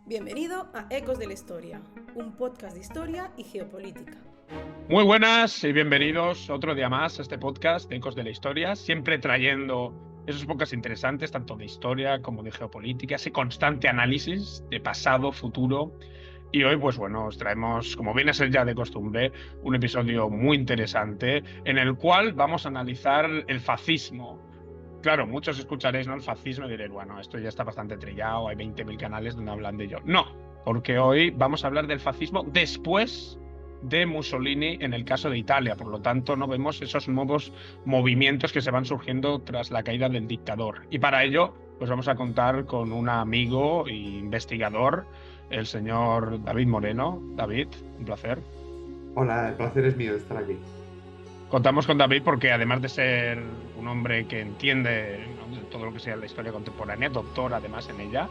Bienvenido a Ecos de la Historia, un podcast de historia y geopolítica. Muy buenas y bienvenidos otro día más a este podcast de Ecos de la Historia, siempre trayendo esos podcasts interesantes, tanto de historia como de geopolítica, ese constante análisis de pasado, futuro. Y hoy, pues bueno, os traemos, como viene a ser ya de costumbre, un episodio muy interesante en el cual vamos a analizar el fascismo. Claro, muchos escucharéis, ¿no?, el fascismo y diréis, bueno, esto ya está bastante trillado, hay 20.000 canales donde hablan de ello. No, porque hoy vamos a hablar del fascismo después de Mussolini en el caso de Italia. Por lo tanto, no vemos esos nuevos movimientos que se van surgiendo tras la caída del dictador. Y para ello, pues vamos a contar con un amigo e investigador, el señor David Moreno. David, un placer. Hola, el placer es mío de estar aquí. Contamos con David porque además de ser un hombre que entiende, ¿no?, de todo lo que sea la historia contemporánea, doctor además en ella,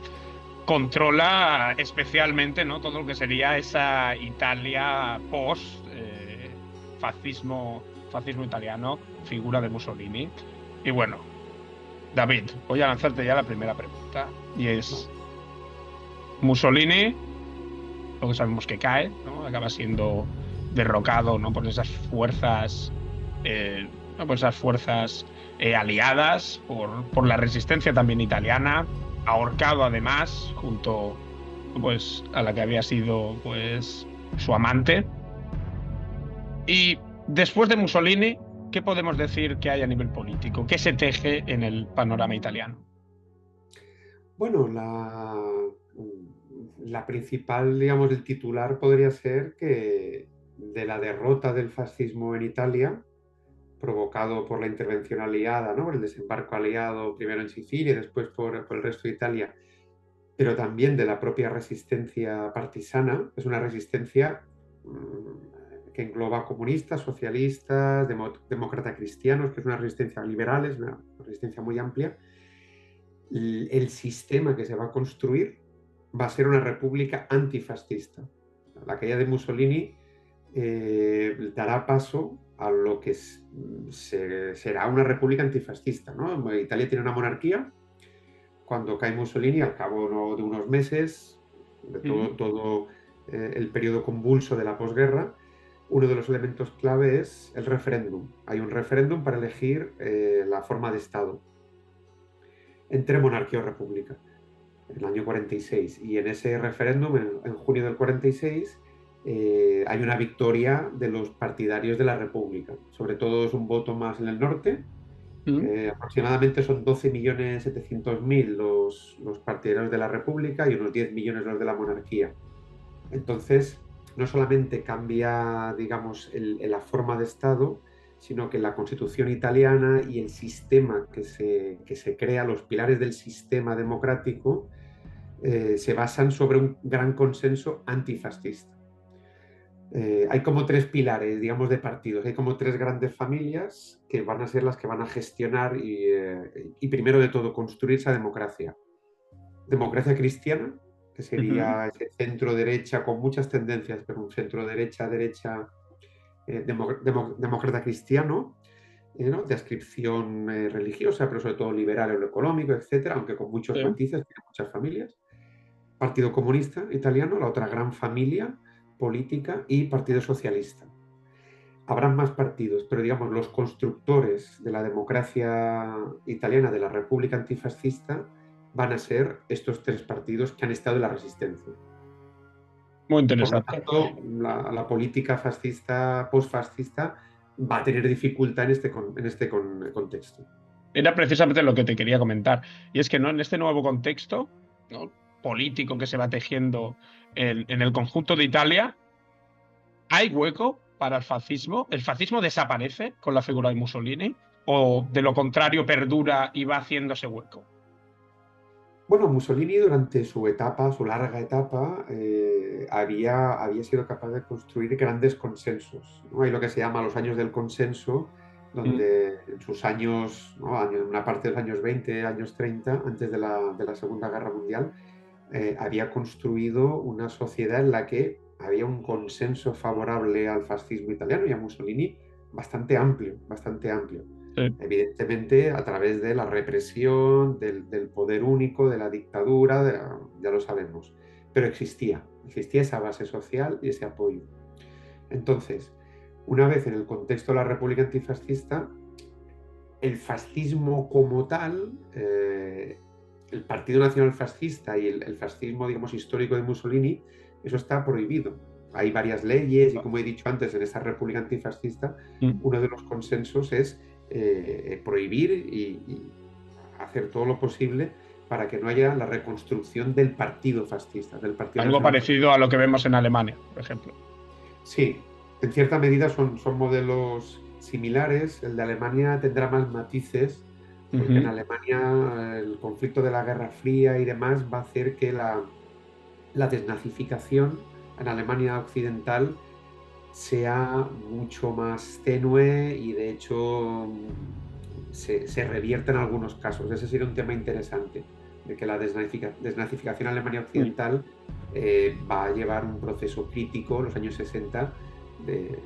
controla especialmente, ¿no?, todo lo que sería esa Italia post fascismo italiano, figura de Mussolini. Y bueno, David, voy a lanzarte ya la primera pregunta y es: Mussolini, lo que sabemos que cae, ¿no?, acaba siendo derrocado, ¿no?, por esas fuerzas ¿no?, por esas fuerzas aliadas, por la resistencia también italiana, ahorcado además junto, pues, a la que había sido, pues, su amante. Y después de Mussolini, ¿qué podemos decir que hay a nivel político? ¿Qué se teje en el panorama italiano? Bueno, la principal, digamos, el titular podría ser que de la derrota del fascismo en Italia, provocado por la intervención aliada, ¿no?, por el desembarco aliado, primero en Sicilia y después por el resto de Italia, pero también de la propia resistencia partisana. Es una resistencia que engloba comunistas, socialistas, demócratas cristianos, que es una resistencia liberal, es una resistencia muy amplia. El sistema que se va a construir va a ser una república antifascista. La caída de Mussolini dará paso a lo que será una república antifascista, ¿no? Italia tiene una monarquía. Cuando cae Mussolini, al cabo de unos meses, de todo el periodo convulso de la posguerra, uno de los elementos clave es el referéndum. Hay un referéndum para elegir la forma de Estado entre monarquía o república, en el año 46. Y en ese referéndum, en junio del 46, hay una victoria de los partidarios de la república. Sobre todo es un voto más en el norte. Aproximadamente son 12.700.000 los partidarios de la república y unos 10 millones los de la monarquía. Entonces, no solamente cambia, digamos, la forma de Estado, sino que la Constitución italiana y el sistema que se crea, los pilares del sistema democrático, se basan sobre un gran consenso antifascista. Hay como tres pilares, digamos, de partidos. Hay como tres grandes familias que van a ser las que van a gestionar y primero de todo, construir esa democracia. Democracia cristiana, que sería ese centro-derecha con muchas tendencias, pero un centro-derecha, demócrata cristiano, ¿no?, de adscripción religiosa, pero sobre todo liberal o económico, etcétera, aunque con muchos matices, tiene muchas familias. Partido Comunista Italiano, la otra gran familia política, y Partido Socialista. Habrán más partidos, pero digamos los constructores de la democracia italiana, de la República antifascista, van a ser estos tres partidos que han estado en la resistencia. Muy Por lo interesante. tanto, la política fascista, postfascista, va a tener dificultad en este contexto. Era precisamente lo que te quería comentar. Y es que, ¿no?, en este nuevo contexto, ¿no?, político que se va tejiendo en el conjunto de Italia, ¿hay hueco para el fascismo? ¿El fascismo desaparece con la figura de Mussolini? ¿O de lo contrario perdura y va haciéndose hueco? Bueno, Mussolini durante su larga etapa, había sido capaz de construir grandes consensos, ¿no? Hay lo que se llama los años del consenso, donde en sus años, ¿no?, una parte de los años 20, años 30, antes de la Segunda Guerra Mundial, había construido una sociedad en la que había un consenso favorable al fascismo italiano y a Mussolini bastante amplio, bastante amplio. Sí. Evidentemente, a través de la represión, del poder único, de la dictadura, ya lo sabemos. pero existía esa base social y ese apoyo. Entonces, una vez en el contexto de la República antifascista, el fascismo como tal, el Partido Nacional Fascista y el fascismo, digamos, histórico de Mussolini, eso está prohibido. Hay varias leyes y, como he dicho antes, en esa República antifascista, uno de los consensos es prohibir y hacer todo lo posible para que no haya la reconstrucción del partido fascista, del Partido Algo Nacional parecido Fascista. a lo que vemos en Alemania, por ejemplo. Sí, en cierta medida son modelos similares. El de Alemania tendrá más matices, porque en Alemania el conflicto de la Guerra Fría y demás va a hacer que la desnazificación en Alemania occidental sea mucho más tenue y de hecho se revierta en algunos casos. Ese sería un tema interesante, de que la desnazificación en Alemania occidental va a llevar un proceso crítico, los años 60,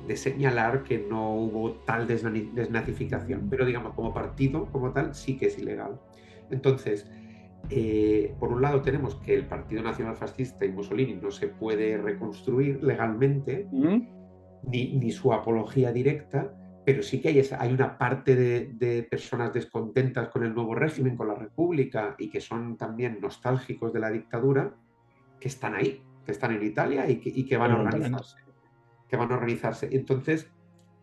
de señalar que no hubo tal desnazificación, pero digamos, como partido, como tal, sí que es ilegal. Entonces, por un lado tenemos que el Partido Nacional Fascista y Mussolini no se puede reconstruir legalmente, ni su apología directa, pero sí que hay una parte de personas descontentas con el nuevo régimen, con la República, y que son también nostálgicos de la dictadura, que están ahí, que están en Italia y que van a organizarse. Entonces,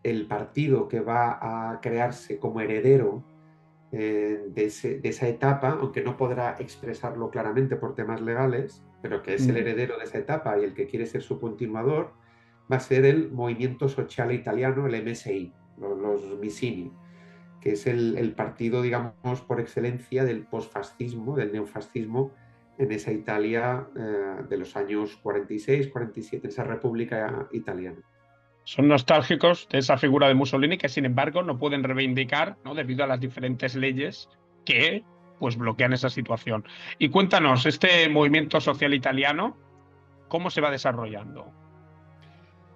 el partido que va a crearse como heredero de esa etapa, aunque no podrá expresarlo claramente por temas legales, pero que es el heredero de esa etapa y el que quiere ser su continuador, va a ser el Movimiento Sociale Italiano, el MSI, los Mazzini, que es el partido, digamos, por excelencia del posfascismo, del neofascismo en esa Italia de los años 46, 47, esa República Italiana. Son nostálgicos de esa figura de Mussolini que, sin embargo, no pueden reivindicar, ¿no?, debido a las diferentes leyes que pues bloquean esa situación. Y cuéntanos, este movimiento social italiano, ¿cómo se va desarrollando?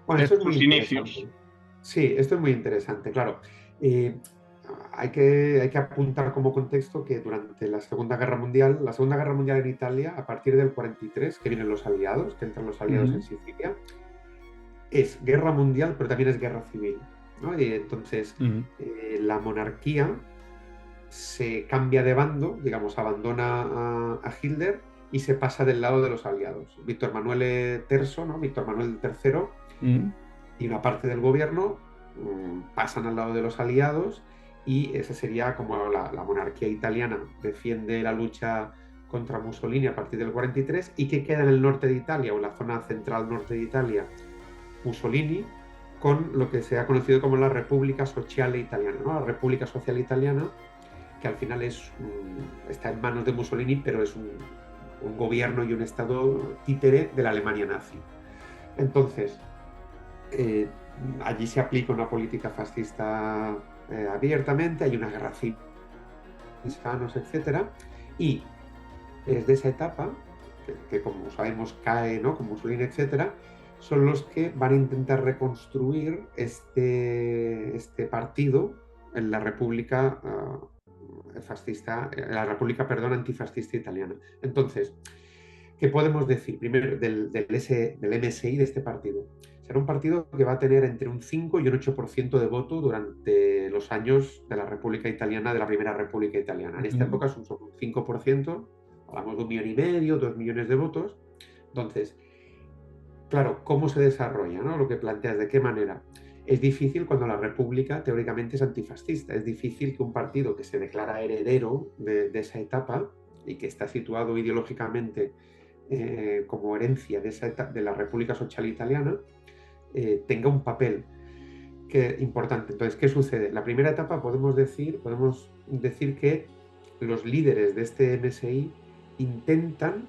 Bueno, esto es muy Sus interesante. inicios. Sí, esto es muy interesante, claro. Hay que apuntar como contexto que durante la Segunda Guerra Mundial en Italia, a partir del 43, que vienen los aliados, que entran los aliados en Sicilia, es guerra mundial, pero también es guerra civil, ¿no? Y entonces, la monarquía se cambia de bando, digamos, abandona a Hitler y se pasa del lado de los aliados. Víctor Manuel III, ¿no? Víctor Manuel III y una parte del gobierno pasan al lado de los aliados, y esa sería como la monarquía italiana defiende la lucha contra Mussolini a partir del 43, y que queda en el norte de Italia, o en la zona central norte de Italia, Mussolini, con lo que se ha conocido como la República Sociale Italiana, ¿no? La República Social Italiana, que al final está en manos de Mussolini, pero es un gobierno y un estado títere de la Alemania nazi. Entonces, allí se aplica una política fascista abiertamente, hay una guerra civil, hispanos, etc. Y desde esa etapa, que como sabemos cae, ¿no?, con Mussolini, etc., son los que van a intentar reconstruir este partido en la República antifascista italiana. Entonces, ¿qué podemos decir primero del MSI, de este partido? Será un partido que va a tener entre un 5 y un 8% de voto durante los años de la República Italiana, de la Primera República Italiana. En esta época son solo un 5%, hablamos de 1,5 millones, 2 millones de votos. Entonces, claro, ¿cómo se desarrolla, ¿no? Lo que planteas, ¿de qué manera? Es difícil cuando la República teóricamente es antifascista. Es difícil que un partido que se declara heredero de esa etapa y que está situado ideológicamente como herencia de la República Social Italiana, tenga un papel importante. Entonces, ¿qué sucede? La primera etapa podemos decir que los líderes de este MSI intentan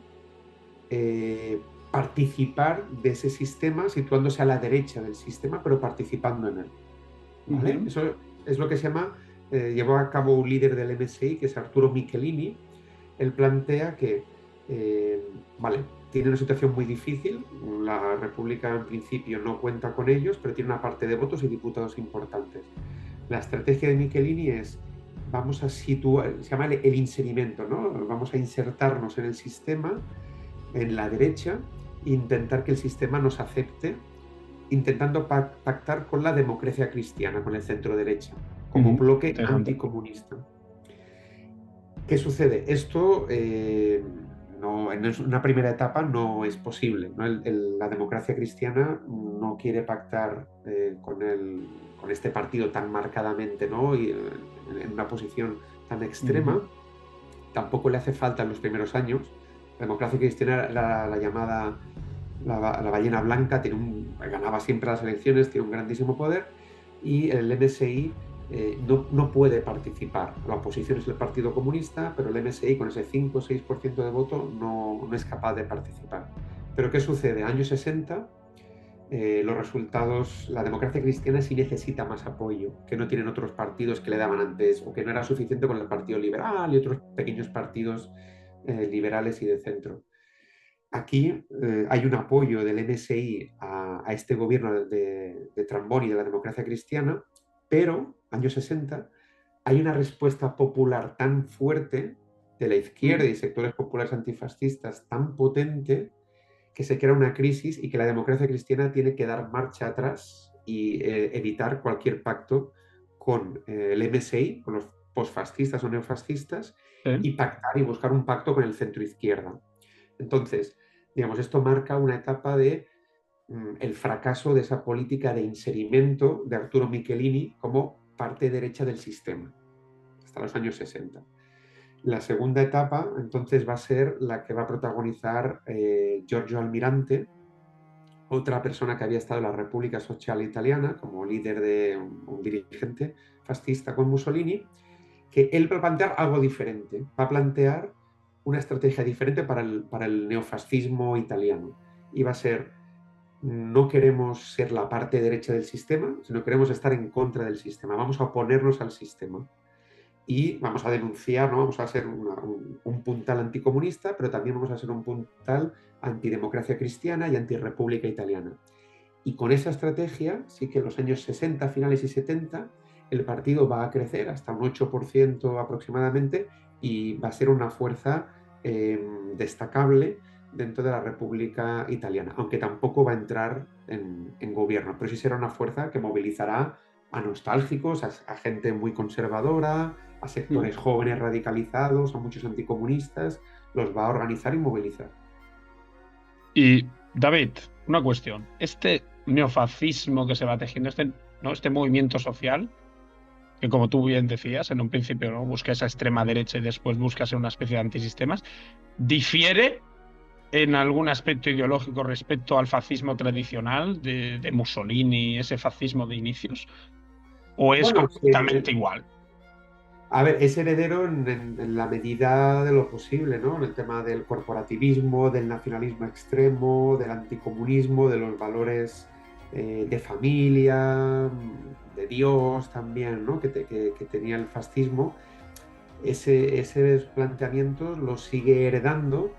participar de ese sistema, situándose a la derecha del sistema, pero participando en él, ¿vale? Eso es lo que se llama, llevó a cabo un líder del MSI, que es Arturo Michelini. Él plantea que, tiene una situación muy difícil, la República en principio no cuenta con ellos, pero tiene una parte de votos y diputados importantes. La estrategia de Michelini es, vamos a situar, se llama el inserimiento, ¿no? Vamos a insertarnos en el sistema en la derecha e intentar que el sistema nos acepte, intentando pactar con la democracia cristiana, con el centro derecha, como un bloque anticomunista. ¿Qué sucede? Esto no, en una primera etapa no es posible, ¿no? La democracia cristiana no quiere pactar con este partido tan marcadamente, ¿no? Y en una posición tan extrema. Tampoco le hace falta en los primeros años. La democracia cristiana, la llamada la ballena blanca, ganaba siempre las elecciones, tiene un grandísimo poder, y el MSI no puede participar. La oposición es el Partido Comunista, pero el MSI con ese 5 o 6% de voto no es capaz de participar. Pero ¿qué sucede? Años 60, los resultados, la democracia cristiana sí necesita más apoyo, que no tienen otros partidos que le daban antes, o que no era suficiente con el Partido Liberal y otros pequeños partidos liberales y de centro. Aquí hay un apoyo del MSI a este gobierno de Tramboni, de la democracia cristiana, pero, años 60, hay una respuesta popular tan fuerte de la izquierda y sectores populares antifascistas tan potente que se crea una crisis y que la democracia cristiana tiene que dar marcha atrás y evitar cualquier pacto con el MSI, con los posfascistas o neofascistas, y pactar y buscar un pacto con el centro izquierda. Entonces, digamos, esto marca una etapa de el fracaso de esa política de inserimiento de Arturo Michelini como parte derecha del sistema, hasta los años 60. La segunda etapa, entonces, va a ser la que va a protagonizar Giorgio Almirante, otra persona que había estado en la República Social Italiana como líder de un dirigente fascista con Mussolini, que él va a plantear algo diferente, va a plantear una estrategia diferente para el neofascismo italiano. Y va a ser, no queremos ser la parte derecha del sistema, sino queremos estar en contra del sistema, vamos a oponernos al sistema. Y vamos a denunciar, ¿no? Vamos a ser un puntal anticomunista, pero también vamos a ser un puntal antidemocracia cristiana y antirrepública italiana. Y con esa estrategia, sí que en los años 60, finales y 70, el partido va a crecer hasta un 8% aproximadamente y va a ser una fuerza destacable dentro de la República Italiana, aunque tampoco va a entrar en gobierno, pero sí será una fuerza que movilizará a nostálgicos, a gente muy conservadora, a sectores jóvenes radicalizados, a muchos anticomunistas, los va a organizar y movilizar. Y, David, una cuestión. Este neofascismo que se va tejiendo, este movimiento social, que como tú bien decías, en un principio, ¿no?, busca esa extrema derecha y después busca ser una especie de antisistemas, ¿difiere en algún aspecto ideológico respecto al fascismo tradicional de Mussolini, ese fascismo de inicios? ¿O es completamente igual? A ver, es heredero en la medida de lo posible, ¿no? En el tema del corporativismo, del nacionalismo extremo, del anticomunismo, de los valores de familia, de Dios también, ¿no? Que tenía el fascismo. Esos planteamientos los sigue heredando,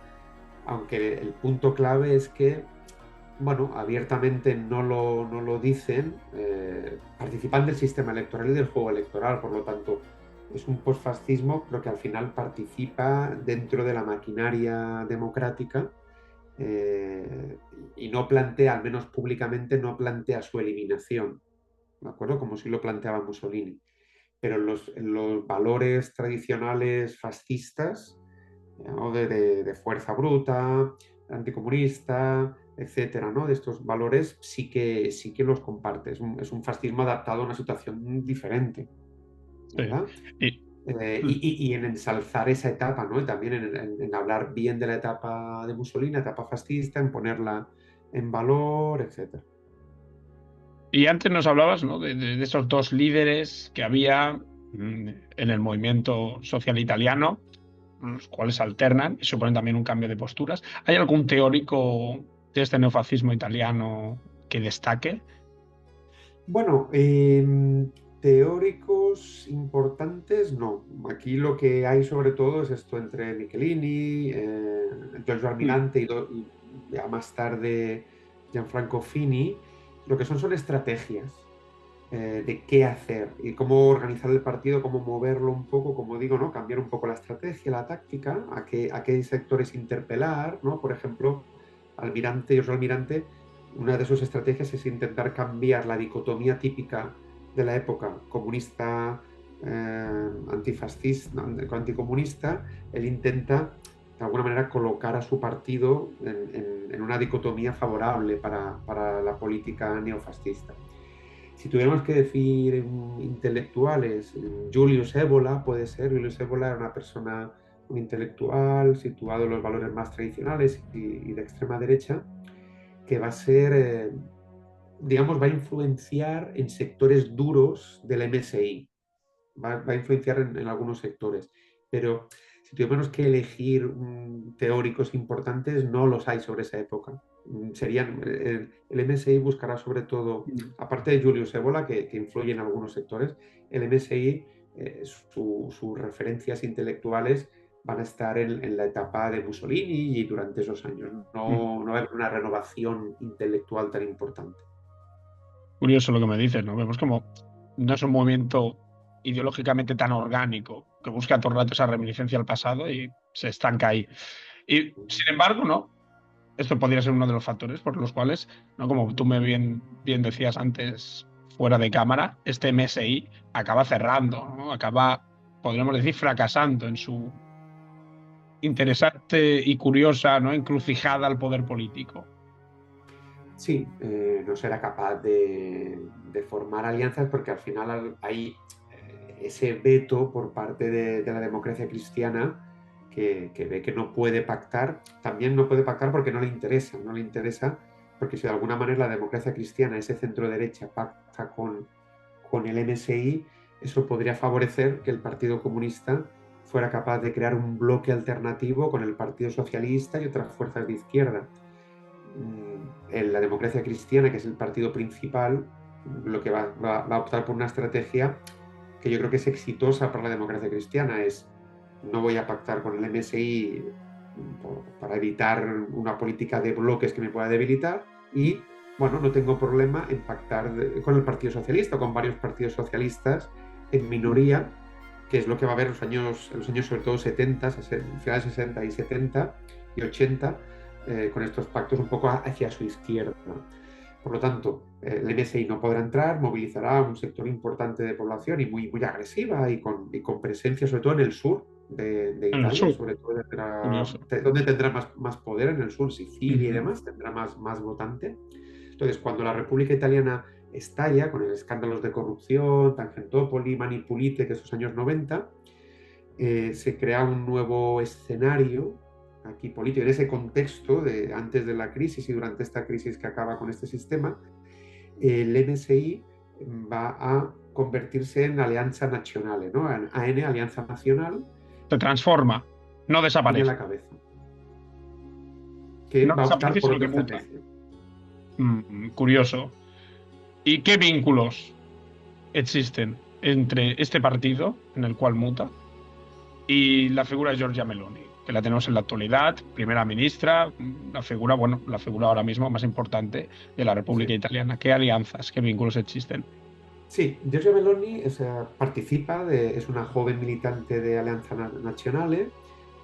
aunque el punto clave es que, bueno, abiertamente no lo dicen, participan del sistema electoral y del juego electoral, por lo tanto, es un posfascismo, pero que al final participa dentro de la maquinaria democrática y no plantea, al menos públicamente, no plantea su eliminación, ¿de acuerdo? Como si lo planteaba Mussolini. Pero los valores tradicionales fascistas, ¿no? de fuerza bruta, anticomunista, etcétera, ¿no? De estos valores sí que los comparte. Es un fascismo adaptado a una situación diferente, ¿verdad? Sí. Y en ensalzar esa etapa, ¿no? Y también en hablar bien de la etapa de Mussolini, la etapa fascista, en ponerla en valor, etcétera. Y antes nos hablabas, ¿no?, de esos dos líderes que había en el movimiento social italiano, los cuales alternan y suponen también un cambio de posturas. ¿Hay algún teórico de este neofascismo italiano que destaque? Bueno, teóricos importantes no. Aquí lo que hay sobre todo es esto entre Michelini, Giorgio Almirante y ya más tarde Gianfranco Fini. Lo que son estrategias. de qué hacer y cómo organizar el partido, cómo moverlo un poco, como digo, ¿no? Cambiar un poco la estrategia, la táctica, a qué sectores interpelar, ¿no? Por ejemplo, José Almirante, una de sus estrategias es intentar cambiar la dicotomía típica de la época comunista, antifascista, anticomunista. Él intenta de alguna manera colocar a su partido en una dicotomía favorable para la política neofascista. Si tuviéramos que decir intelectuales, Julius Evola puede ser. Julius Evola era una persona, un intelectual situado en los valores más tradicionales y de extrema derecha, que va a ser, digamos, va a influenciar en sectores duros del MSI, va a influenciar en algunos sectores, pero si tuviéramos que elegir teóricos importantes, no los hay sobre esa época. Serían, el MSI buscará sobre todo, aparte de Julius Evola, que influye en algunos sectores, el MSI, sus referencias intelectuales van a estar en la etapa de Mussolini y durante esos años. No va a haber una renovación intelectual tan importante. Curioso lo que me dices, ¿no? Vemos como no es un movimiento ideológicamente tan orgánico que busca todo el rato esa reminiscencia al pasado y se estanca ahí. Y sin embargo, ¿no? Esto podría ser uno de los factores por los cuales, ¿no? Como tú me bien decías antes, fuera de cámara, este MSI acaba cerrando, ¿no? Acaba, podríamos decir, fracasando en su interesante y curiosa, ¿no? Encrucijada al poder político. Sí, no será capaz de formar alianzas porque al final hay ese veto por parte de la democracia cristiana que ve que no puede pactar. También no puede pactar porque no le interesa porque si de alguna manera la democracia cristiana, ese centro derecha, pacta con el MSI, eso podría favorecer que el Partido Comunista fuera capaz de crear un bloque alternativo con el Partido Socialista y otras fuerzas de izquierda. En la democracia cristiana, que es el partido principal, lo que va a optar por una estrategia que yo creo que es exitosa para la democracia cristiana, es no voy a pactar con el MSI para evitar una política de bloques que me pueda debilitar y, bueno, no tengo problema en pactar con el Partido Socialista o con varios partidos socialistas en minoría, que es lo que va a haber en los años sobre todo 70, finales 60 y 70 y 80, con estos pactos un poco hacia su izquierda. Por lo tanto, el MSI no podrá entrar, movilizará a un sector importante de población y muy agresiva y con presencia sobre todo en el sur de Italia, sobre todo donde tendrá más poder, en el sur, Sicilia y demás, tendrá más votante. Entonces, cuando la República Italiana estalla con los escándalos de corrupción, Tangentopoli, Mani Pulite, que esos años 90, se crea un nuevo escenario aquí político, en ese contexto de antes de la crisis y durante esta crisis que acaba con este sistema. El MSI va a convertirse en Alianza Nazionale, ¿no? En AN, Alianza Nacional. Se transforma, no desaparece. Tiene la cabeza. Que no va a optar por otra estrategia. Curioso. ¿Y qué vínculos existen entre este partido en el cual muta y la figura de Giorgia Meloni, que la tenemos en la actualidad, primera ministra, la figura ahora mismo más importante de la República Italiana? ¿Qué alianzas, qué vínculos existen? Sí, Giorgia Meloni participa, es una joven militante de Alianza Nazionale.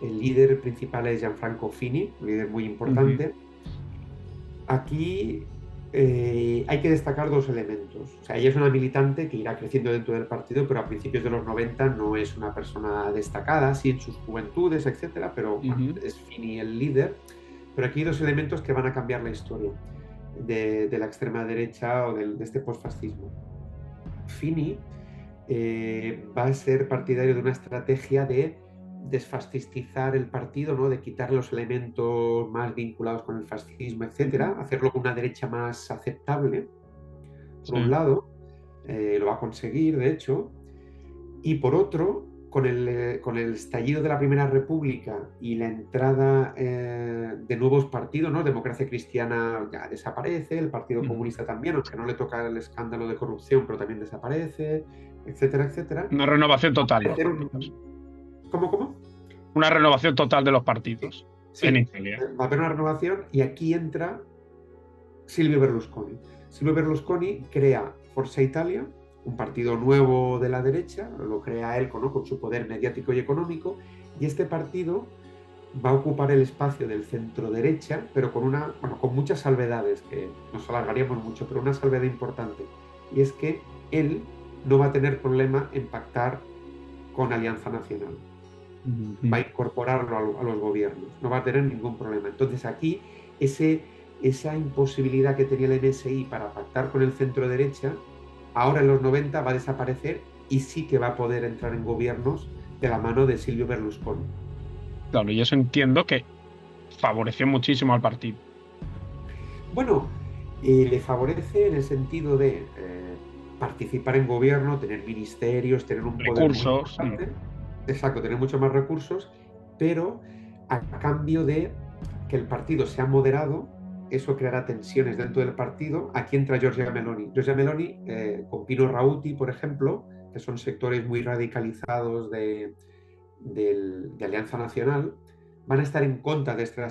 El líder principal es Gianfranco Fini, un líder muy importante. Aquí hay que destacar dos elementos. O sea, ella es una militante que irá creciendo dentro del partido, pero a principios de los 90 no es una persona destacada, sí en sus juventudes, etcétera, pero es Fini el líder. Pero aquí hay dos elementos que van a cambiar la historia de la extrema derecha o de este posfascismo. Fini va a ser partidario de una estrategia de desfascistizar el partido, ¿no? De quitar los elementos más vinculados con el fascismo, etcétera, hacerlo con una derecha más aceptable, por un lado, lo va a conseguir, de hecho, y por otro, con el estallido de la Primera República y la entrada de nuevos partidos, ¿no? Democracia Cristiana ya desaparece, el Partido Comunista también, aunque no le toca el escándalo de corrupción, pero también desaparece, etcétera, etcétera. Una renovación total. ¿Cómo? Una renovación total de los partidos en Italia. Va a haber una renovación y aquí entra Silvio Berlusconi. Silvio Berlusconi crea Forza Italia, un partido nuevo de la derecha, lo crea él con su poder mediático y económico, y este partido va a ocupar el espacio del centro derecha, pero con muchas salvedades, que nos alargaríamos mucho, pero una salvedad importante, y es que él no va a tener problema en pactar con Alianza Nacional. Va a incorporarlo a los gobiernos, no va a tener ningún problema. Entonces aquí esa imposibilidad que tenía el MSI para pactar con el centro derecha, ahora en los 90 va a desaparecer y sí que va a poder entrar en gobiernos de la mano de Silvio Berlusconi. Claro, y eso entiendo que favoreció muchísimo al partido. Bueno, le favorece en el sentido de participar en gobierno, tener ministerios, tener un poder muy Recursos. importante. Exacto, tener muchos más recursos, pero a cambio de que el partido sea moderado, eso creará tensiones dentro del partido. Aquí entra Giorgia Meloni. Giorgia Meloni, con Pino Rauti, por ejemplo, que son sectores muy radicalizados de Alianza Nacional, van a estar en contra de esta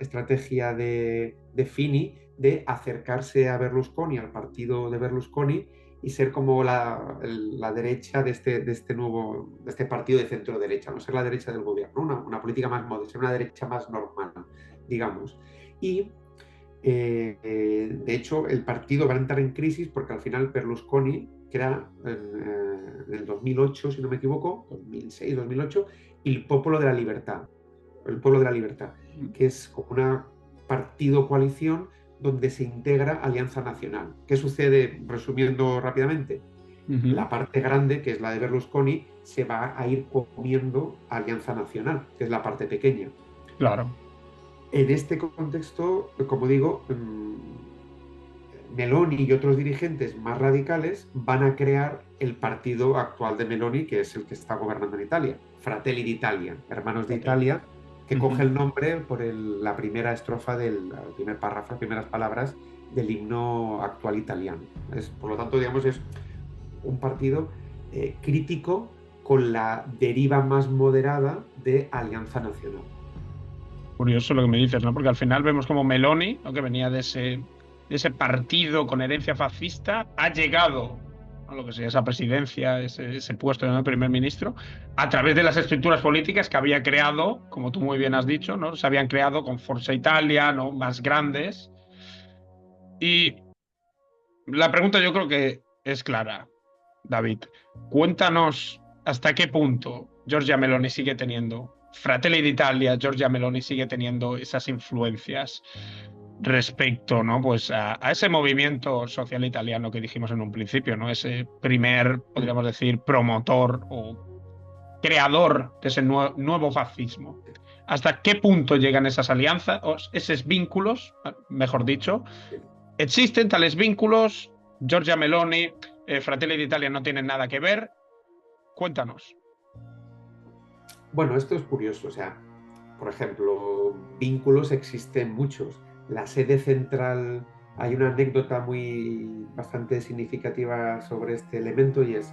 estrategia de Fini de acercarse a Berlusconi, al partido de Berlusconi, y ser como la derecha de este partido de centro derecha, no ser la derecha del gobierno, una política más moderna, ser una derecha más normal, digamos. Y de hecho el partido va a entrar en crisis porque al final Berlusconi, que era en el 2008, si no me equivoco, 2006, 2008, el Popolo de la Libertad, el Pueblo de la Libertad, que es como una partido coalición donde se integra Alianza Nacional. ¿Qué sucede, resumiendo rápidamente? La parte grande, que es la de Berlusconi, se va a ir comiendo Alianza Nacional, que es la parte pequeña. Claro. En este contexto, como digo, Meloni y otros dirigentes más radicales van a crear el partido actual de Meloni, que es el que está gobernando en Italia, Fratelli d'Italia, Hermanos de Italia, que coge el nombre por la primera estrofa del primer párrafo, las primeras palabras del himno actual italiano. Por lo tanto, digamos, es un partido crítico con la deriva más moderada de Alianza Nacional. Curioso lo que me dices, ¿no? Porque al final vemos como Meloni, ¿no?, que venía de ese partido con herencia fascista, ha llegado a lo que sería esa presidencia, ese puesto de primer ministro, a través de las estructuras políticas que había creado, como tú muy bien has dicho, ¿no? Se habían creado con Forza Italia, ¿no?, más grandes. Y la pregunta yo creo que es clara, David. Cuéntanos hasta qué punto Giorgia Meloni sigue teniendo, Fratelli d'Italia, Giorgia Meloni sigue teniendo esas influencias respecto, ¿no?, pues a ese movimiento social italiano que dijimos en un principio, ¿no? Ese primer, podríamos decir, promotor o creador de ese nuevo fascismo. ¿Hasta qué punto llegan esas alianzas, esos vínculos, mejor dicho? ¿Existen tales vínculos? Giorgia Meloni, Fratelli d'Italia no tienen nada que ver. Cuéntanos. Bueno, esto es curioso. O sea, por ejemplo, vínculos existen muchos. La sede central, hay una anécdota bastante significativa sobre este elemento, y es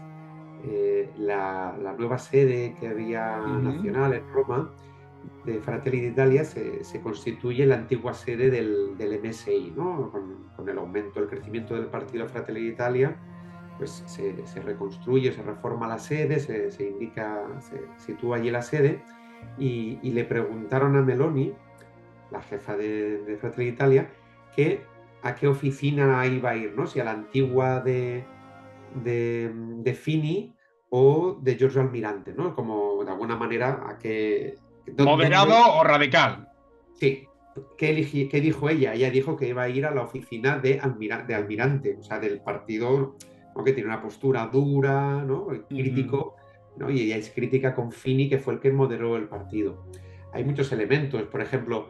la nueva sede que había nacional en Roma de Fratelli d'Italia se constituye en la antigua sede del MSI, ¿no? Con el aumento, el crecimiento del partido Fratelli d'Italia, pues se reconstruye, se reforma la sede, se sitúa allí la sede, y le preguntaron a Meloni, la jefa de Fratelli d'Italia, a qué oficina iba a ir, ¿no? Si a la antigua de Fini o de Giorgio Almirante, ¿no? Como de alguna manera ¿Moderado o radical? Sí. ¿Qué dijo ella? Ella dijo que iba a ir a la oficina de Almirante, o sea, del partido, ¿no?, que tiene una postura dura, ¿no?, crítico, ¿no? Y ella es crítica con Fini, que fue el que moderó el partido. Hay muchos elementos, por ejemplo,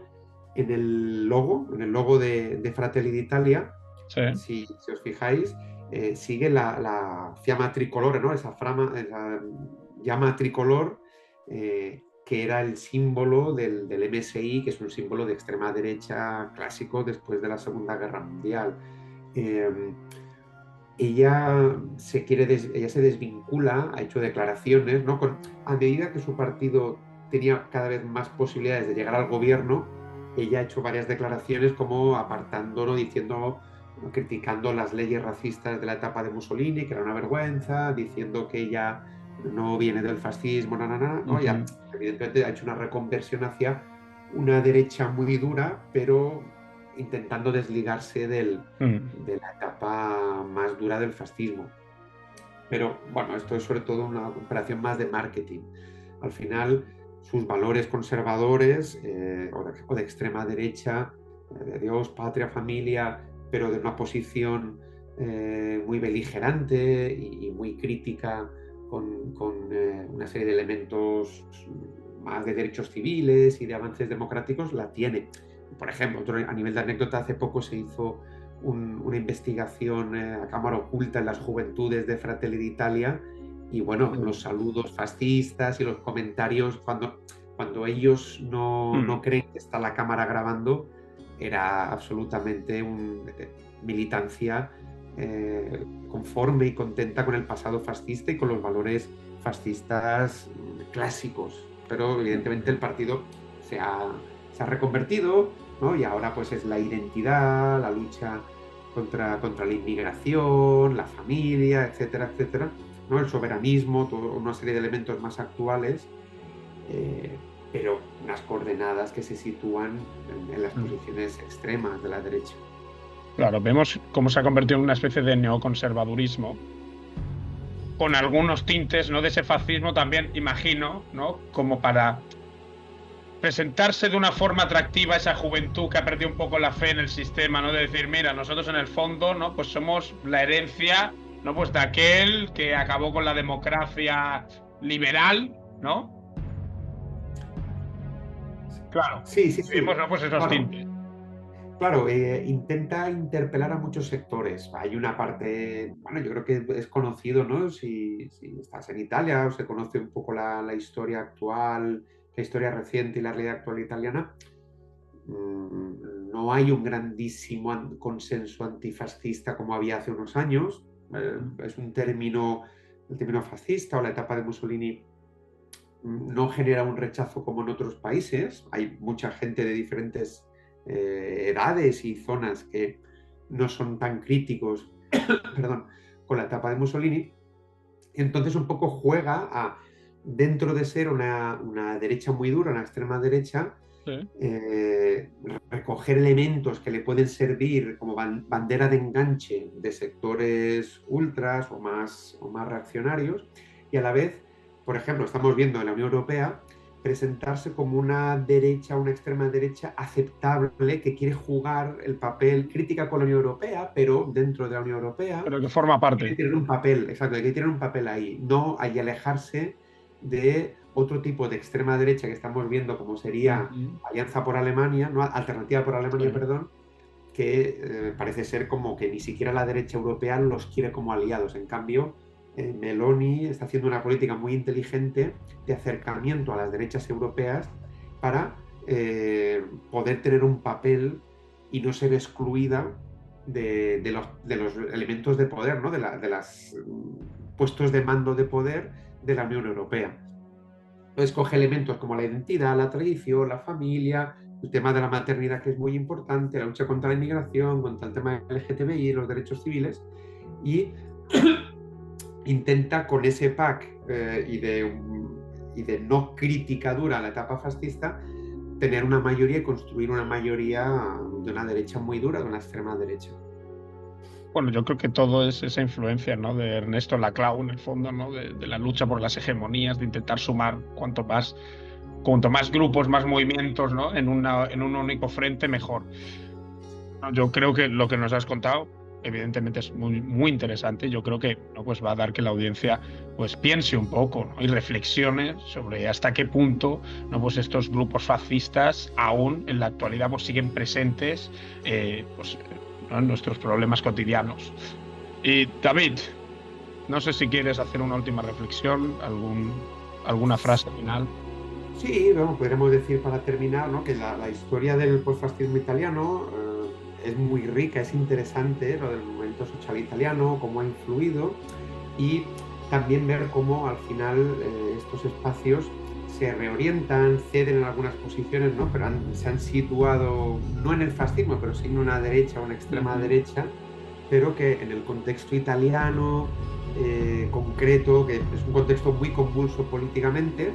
en el logo de Fratelli d'Italia, si os fijáis, sigue la fiamma tricolore, ¿no? Esa llama tricolor, que era el símbolo del MSI, que es un símbolo de extrema derecha clásico después de la Segunda Guerra Mundial. Ella se desvincula, ha hecho declaraciones, ¿no? A medida que su partido tenía cada vez más posibilidades de llegar al gobierno, ella ha hecho varias declaraciones como apartando, ¿no?, diciendo criticando las leyes racistas de la etapa de Mussolini, que era una vergüenza, diciendo que ella no viene del fascismo, ¿no? Y evidentemente ha hecho una reconversión hacia una derecha muy dura, pero intentando desligarse de la etapa más dura del fascismo. Pero bueno, esto es sobre todo una operación más de marketing. Al final, sus valores conservadores o de extrema derecha, de Dios, patria, familia, pero de una posición muy beligerante y muy crítica con una serie de elementos más de derechos civiles y de avances democráticos, la tiene. Por ejemplo, a nivel de anécdota, hace poco se hizo una investigación a cámara oculta en las juventudes de Fratelli d'Italia y bueno, los saludos fascistas y los comentarios cuando ellos no creen que está la cámara grabando, era absolutamente militancia conforme y contenta con el pasado fascista y con los valores fascistas clásicos. Pero evidentemente el partido se ha reconvertido, ¿no? Y ahora pues es la identidad, la lucha contra la inmigración, la familia, etcétera, etcétera, ¿no? El soberanismo, toda una serie de elementos más actuales, pero unas coordenadas que se sitúan en las posiciones extremas de la derecha. Claro, vemos cómo se ha convertido en una especie de neoconservadurismo, con algunos tintes, ¿no?, de ese fascismo también, imagino, ¿no?, como para presentarse de una forma atractiva a esa juventud que ha perdido un poco la fe en el sistema, ¿no?, de decir, mira, nosotros en el fondo, ¿no?, pues somos la herencia, ¿no?, pues de aquel que acabó con la democracia liberal, ¿no? Claro, sí. vemos, ¿no?, pues esos tintes. Claro, intenta interpelar a muchos sectores. Hay una parte, bueno, yo creo que es conocido, ¿no? Si estás en Italia o se conoce un poco la historia actual, la historia reciente y la realidad actual italiana, no hay un grandísimo consenso antifascista como había hace unos años. Es el término fascista o la etapa de Mussolini no genera un rechazo como en otros países. Hay mucha gente de diferentes edades y zonas que no son tan críticos perdón, con la etapa de Mussolini. Entonces un poco juega a, dentro de ser una derecha muy dura, una extrema derecha, sí, recoger elementos que le pueden servir como bandera de enganche de sectores ultras o más reaccionarios, y a la vez, por ejemplo, estamos viendo en la Unión Europea presentarse como una derecha, una extrema derecha aceptable que quiere jugar el papel crítica con la Unión Europea, pero dentro de la Unión Europea. Pero que forma parte. Hay que tener un papel, exacto, hay que tener un papel ahí. No hay que alejarse de otro tipo de extrema derecha que estamos viendo, como sería Alianza por Alemania, no, Alternativa por Alemania, perdón, que parece ser como que ni siquiera la derecha europea los quiere como aliados. En cambio, Meloni está haciendo una política muy inteligente de acercamiento a las derechas europeas para poder tener un papel y no ser excluida de los elementos de poder, ¿no? de los puestos de mando de poder de la Unión Europea. Entonces coge elementos como la identidad, la tradición, la familia, el tema de la maternidad, que es muy importante, la lucha contra la inmigración, contra el tema del LGTBI, los derechos civiles, y intenta con ese pack y de no crítica dura a la etapa fascista tener una mayoría y construir una mayoría de una derecha muy dura, de una extrema derecha. Bueno, yo creo que todo es esa influencia, ¿no?, de Ernesto Laclau, en el fondo, ¿no?, de la lucha por las hegemonías, de intentar sumar cuanto más grupos, más movimientos, ¿no?, en un único frente, mejor. Yo creo que lo que nos has contado, evidentemente, es muy, muy interesante. Yo creo que, ¿no?, pues va a dar que la audiencia pues piense un poco, ¿no?, y reflexione sobre hasta qué punto, ¿no?, pues estos grupos fascistas aún en la actualidad pues siguen presentes, ¿no?, en nuestros problemas cotidianos. Y David, no sé si quieres hacer una última reflexión, alguna frase final. Sí, bueno, podríamos decir para terminar, ¿no?, que la historia del postfascismo italiano es muy rica, es interesante, lo del movimiento social italiano, cómo ha influido, y también ver cómo al final estos espacios se reorientan, ceden en algunas posiciones, ¿no? Pero se han situado no en el fascismo, pero sí en una derecha, una extrema derecha, pero que en el contexto italiano concreto, que es un contexto muy convulso políticamente,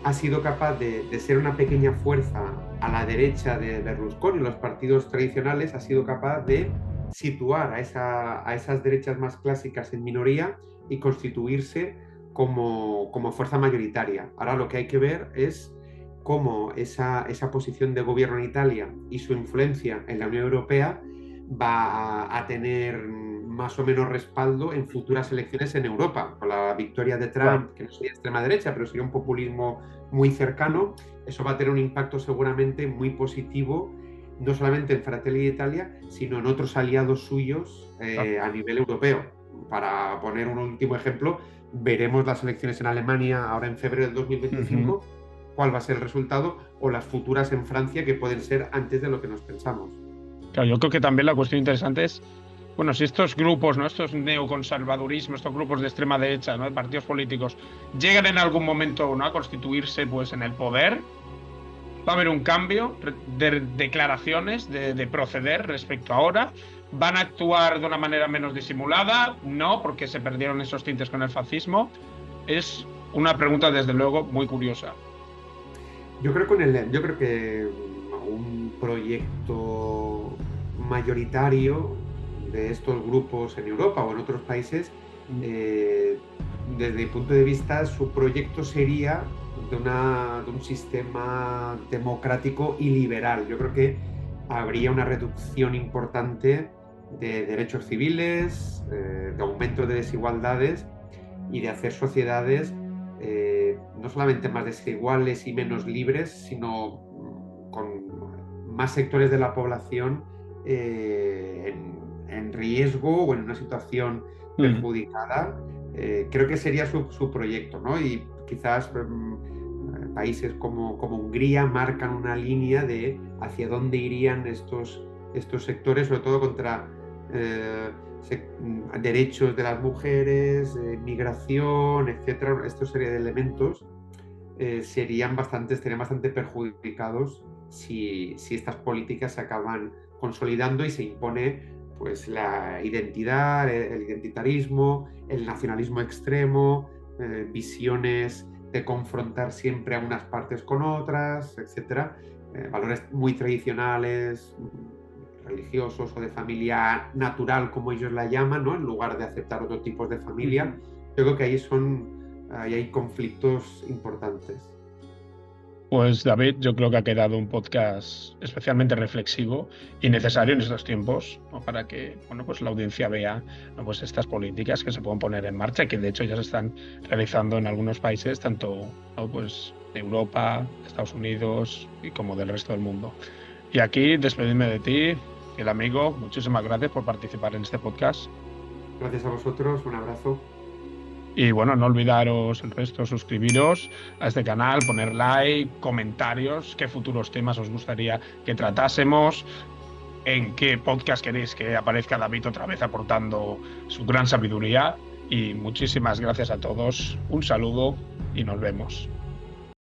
ha sido capaz de ser una pequeña fuerza a la derecha de Berlusconi, los partidos tradicionales, ha sido capaz de situar a esas derechas más clásicas en minoría y constituirse como fuerza mayoritaria. Ahora lo que hay que ver es cómo esa posición de gobierno en Italia y su influencia en la Unión Europea va a tener más o menos respaldo en futuras elecciones en Europa. Con la victoria de Trump, que no sería extrema derecha, pero sería un populismo muy cercano, eso va a tener un impacto seguramente muy positivo, no solamente en Fratelli d'Italia, sino en otros aliados suyos a nivel europeo. Para poner un último ejemplo, veremos las elecciones en Alemania ahora en febrero del 2025, cuál va a ser el resultado, o las futuras en Francia, que pueden ser antes de lo que nos pensamos. Claro, yo creo que también la cuestión interesante es, bueno, si estos grupos, ¿no? Estos neoconservadurismos, estos grupos de extrema derecha, ¿no? De partidos políticos, llegan en algún momento, ¿no? A constituirse pues, en el poder, va a haber un cambio de declaraciones, de proceder respecto a ahora. ¿Van a actuar de una manera menos disimulada? No, porque se perdieron esos tintes con el fascismo. Es una pregunta, desde luego, muy curiosa. Yo creo que un proyecto mayoritario de estos grupos en Europa o en otros países, desde mi punto de vista, su proyecto sería de un sistema democrático y liberal. Yo creo que habría una reducción importante de derechos civiles, de aumento de desigualdades y de hacer sociedades no solamente más desiguales y menos libres, sino con más sectores de la población en riesgo o en una situación perjudicada. Creo que sería su proyecto, ¿no? Y quizás países como Hungría marcan una línea de hacia dónde irían estos sectores, sobre todo contra derechos de las mujeres, migración, etcétera. Esta serie de elementos estarían bastante perjudicados si estas políticas se acaban consolidando y se impone pues la identidad, el identitarismo, el nacionalismo extremo, visiones de confrontar siempre a unas partes con otras, etcétera, valores muy tradicionales, religiosos o de familia natural, como ellos la llaman, ¿no? En lugar de aceptar otros tipos de familia. Yo creo que ahí hay conflictos importantes. Pues David, yo creo que ha quedado un podcast especialmente reflexivo y necesario en estos tiempos, ¿no? Para que pues la audiencia vea, ¿no? Pues estas políticas que se pueden poner en marcha, que de hecho ya se están realizando en algunos países, tanto, ¿no? Pues de Europa, Estados Unidos y como del resto del mundo. Y aquí despedirme de ti, el amigo. Muchísimas gracias por participar en este podcast. Gracias a vosotros, un abrazo. Y bueno, no olvidaros el resto, suscribiros a este canal, poner like, comentarios, qué futuros temas os gustaría que tratásemos, en qué podcast queréis que aparezca David otra vez aportando su gran sabiduría. Y muchísimas gracias a todos, un saludo y nos vemos.